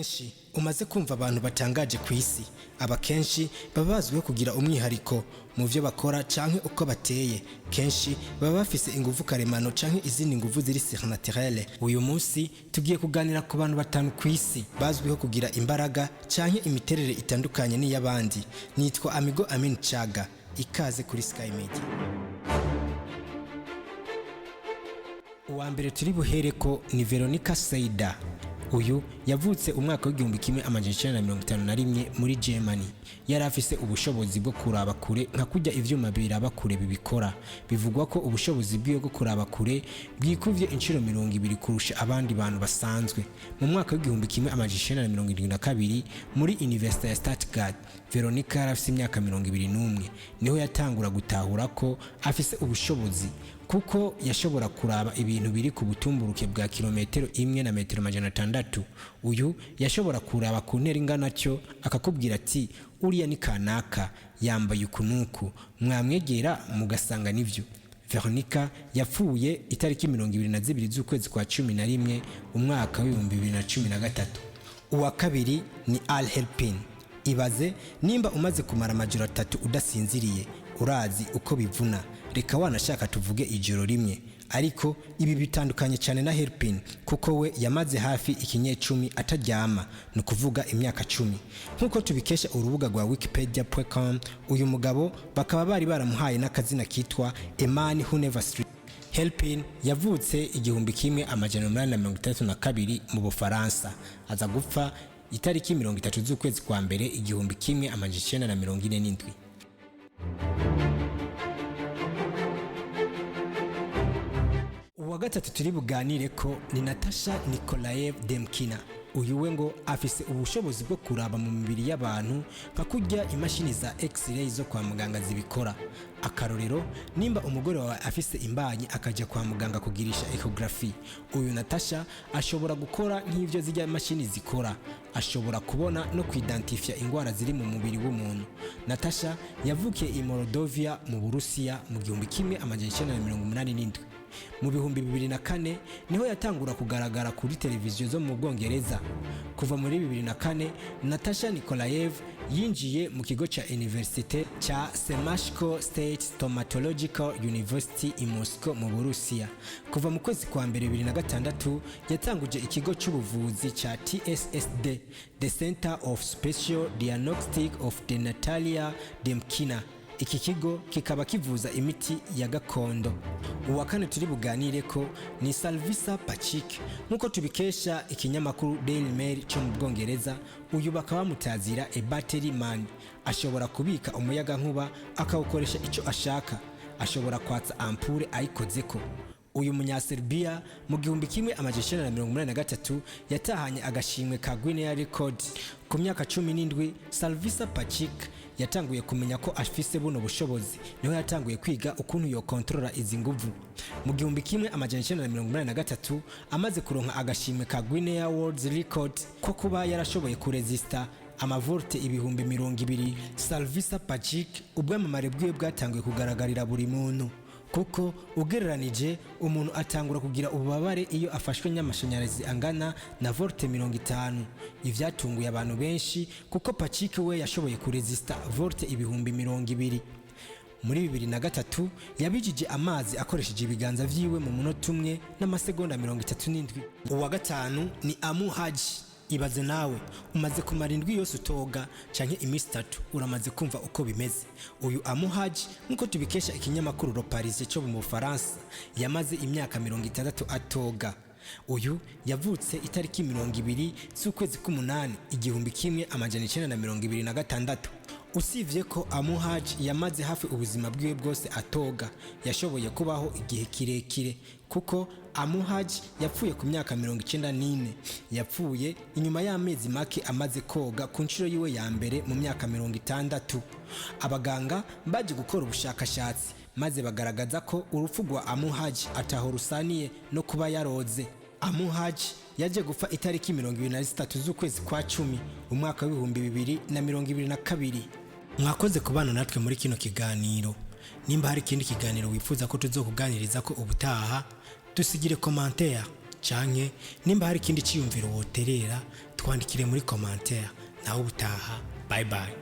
kenshi umaze kumva abantu batangaje kw'isi aba kenshi baba bazwiho kugira umwihariko mu byo bakora canke uko bateye kenshi baba bafise ingufu karemano canke izindi nguvu ziri surnaturelle. Uyu munsi tugiye kuganira ku bantu batanu kw'isi bazwiho kugira imbaraga canke imiterere itandukanye n'iyabandi. Nitwa Amigo Amin Chaga, ikaze kuri Sky Media. Uwa mbere turi buhereko ni Veronica Seida. Uyu yavutse umwaka w'igihumbi kimwe amajana 1951 muri Germany. Yari afise ubushobozi bwo kuraba kure nka kujya ivyuma biraba kure bibikora. Bivugwa ko ubushobozi bwiyo bwo kuraba kure bwikuvye inshuro 200 kurusha abandi bantu basanzwe. Mu mwaka w'igihumbi kimwe amajana 1972 muri University ya Stuttgart, Veronica yari afise imyaka 21 niho yatangura gutahura ko afise ubushobozi kuko yashobora kuraba ibintu biri ku butumburuke bwa kilometero 1 na metero 600. Uyu yashobora kuraba ku ntera ingana cyo akakubwira ati uriya ni kanaka yambaye ukunuku, mwamwegera mugasanga nivyo. Veronica yapfuye itariki 22 z'ukwezi kwa 11 umwaka wa 2013. Uwa kabiri ni Al Helpin. Ibaze nimba umaze kumara amajoro 3 udasinziriye, urazi uko bivuna. Reka wanashaka tuvuge ijoro rimwe, ariko ibi bitandukanye cyane na Helpin kuko we yamaze hafi ikinyecumi ataryama, no kuvuga imyaka 10. Nkuko tubikesha urubuga rwa wikipedia.com, uyu mugabo bakaba bari baramuhaye n'akazina kitwa A Man Who Never Sleeps. Helpin yavutse igihumbi kimwe amajana 832 mu Bufaransa, aza gupfa itariki 30 z'ukwezi kwa mbere igihumbi kimwe amajana 1947. Uwa gatatu turi buganire ko ni Natasha Nikolaev Demkina. Uyu we ngo afise ubushobozi bwo kuraba mu mibiri y'abantu nka kujya imashini za X-ray zo kwa muganga zibikora. Akarorero, nimba umugore wawe afise imbanyi akaja kwa muganga kugirisha ecography, uyu Natasha ashobora gukora nk'ivyo zijya imashini zikora. Ashobora kubona no kwidentifya ingwara ziri mu mubiri w'umuntu. Natasha yavukiye i Moldovia mu Burusiya mu gihumbi kimwe amajana 1987. Mu bihumbi 2004 niho yatangura kugaragara kuri televiziyo zo mu Bwongereza. Kuva muri 2004 Natasha Nikolaev yinjiye mu kigo cha universite cha Semashko State Stomatological University in Moscow mu Burusiya. Kuva mu kwezi kwa mbere 2006 yatanguje ikigo cy'ubuvuzi cha TSSD, The Center of Special Diagnostic of the Natalia Demkina. Iki kigo kikaba kivuza imiti ya gakondo. Uwa kane turi buganire ko ni Salvisa Pachik. Nkuko tubikesha ikinyamakuru Daily Mail cyo mu Bwongereza, uyu bakaba mutazira a battery man. Ashobora kubika umuyaga nkuba akawukoresha icyo ashaka. Ashobora kwatsa ampure ayikozeko. Uyu munyaserbia mu gihumbi kimwe amajana 1983 yatahanye agashimwe ka Guinness Record. Ku myaka 17 Salvisa Pachik yatanguye kumenya ko afise buno bushobozi, niho yatanguye kwiga ukuntu yo controller izi nguvu. Mu gihumbi kimwe amajana 1983 amaze kuronka agashimwe ka Guinness World Record ko kuba yarashoboye kuresista amavolte ibihumbi 200. Salvisa Pachik ubwamamare bwiwe bwatanguye kugaragarira buri muntu, kuko ugereranije umuntu atangura kugira ububabare iyo afashwe n'amashanyarazi angana na volte 50. Ivyatunguye abantu benshi kuko Pachik we yashoboye kuresista volte ibihumbi 200. Muri 2003 yabijije amazi akoresheje ibiganza vyiwe mu munota umwe n'amasegonda 37. Uwa gatanu ni Amu Haji. Ibaze nawe umaze kumara indwi yose utoga canke imisi 3 uramaze kumva uko bimeze. Uyu Amu Haji nkuko tubikesha ikinyamakuru Le Parisien cyo mu Faransa yamaze imyaka 60 atoga. Uyu yavutse itariki 20 z'ukwezi k'umunani igihumbi kimwe amajana 1926. Usivye ko Amu Haji yamaze hafi ubuzima bwiwe bwose atoga, yashoboye kubaho igihe kirekire kuko Amu Haji yapfuye ku myaka 94. Yapfuye inyuma y'amezi make amaze koga ku nshuro yiwe ya mbere mu myaka 60. Abaganga baje gukora ubushakashatsi maze bagaragaza ko urupfu rwa Amu Haji ataho rusaniye no kuba yaroze. Amu Haji yaje gupfa itariki 23 z'ukwezi kwa 10 umwaka wa 2022. Mwakoze kubana natwe muri kino kiganiro. Nimba hari ikindi kiganiro wifuza ko tuzokuganiriza ko ubutaha, dusigire commentaire canke nimba hari ikindi ciyumviro woterera twandikire muri commentaire naho ubutaha. Bye bye.